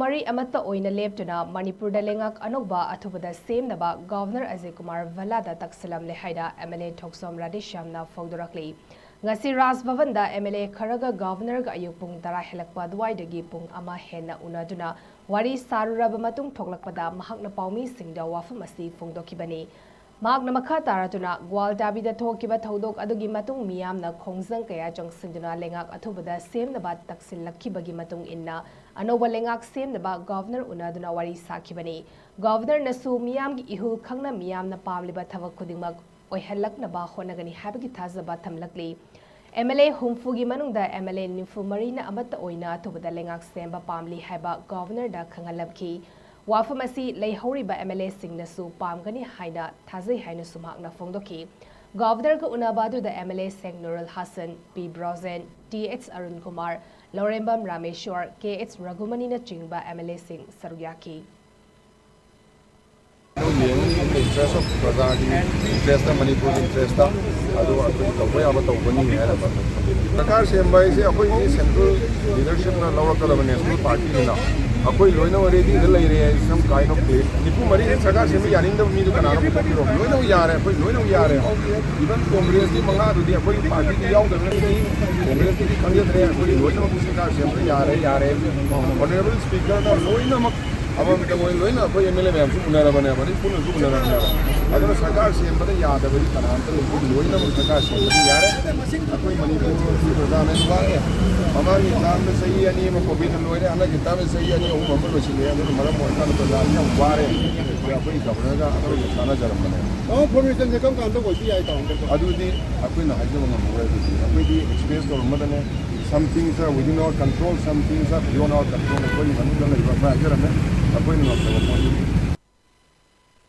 Mari Amata Oina Leptuna Manipur Da Leingak Anouba Athubada Semnaba Govenor AJAY Valada Taksinlamle HAINA MLA THOKCHOM RADHESHYAM na PHONGDORAKLI ngasi Raj Bhavan da MLA Kharaga Governor ga ayuk pung 10 helakpa duwaidagi pung ama henna unaduna wari saruraba matung thoklakpada mahakna paumi singda wafam asi phongdokibani mahakna makha taratuna gwal dabida thokiba thodok adugi matung miyamna khongjang kaya jongsinduna Leingak Athubada Semnaba taksinlakkibagi matung inna Anouba Leingak Semnaba Govenor unaduna wari sakibani Govenor nasu miyamgi ihul khangna miyamna pamliba thabak khudingmak oihalaknaba honagani habagi thazaba thamlakli MLA humfugi manungda MLA Nimfu Marina Amata Oina Athubada Leingak Semba pamli haiba Governor da khangalabki wafamasi leihoriba MLA singnasu pamgani haina thazai haina sumakna phongdoki Governor ka unabadu da MLA Seng Nurul Hassan P Brozen TH Arun Kumar Lorembam Rameshwar KH Ragumani na chingba MLA Sing Sarugyaki interest of Pradhani, interest of Manipur, interest of Takar Semba is a central leadership of the national party. Akoi loina already the area is some kind of place. Nipu Mari and Saga Semi yaring the me to Canada loina yare, loina yare. Even Congress the Manga to the Akoi party the young Congress the Kanya loina Saga Semi yare. Honorable Speaker the loina Amata Oina MLA Punarabana, Punarabana. I don't know Saga Semba Yada very Kananta, Loina Saga Semba Yara, Akoi Manipur, Amani Tam say any of Pobin Loina, and I can tell say any of Maramota, Ware, Governor, Sana Jaramana. Oh, permission to come to the I do the Aquina, I don't know where the experience of Mother. Some things are within our control, some things are beyond our control.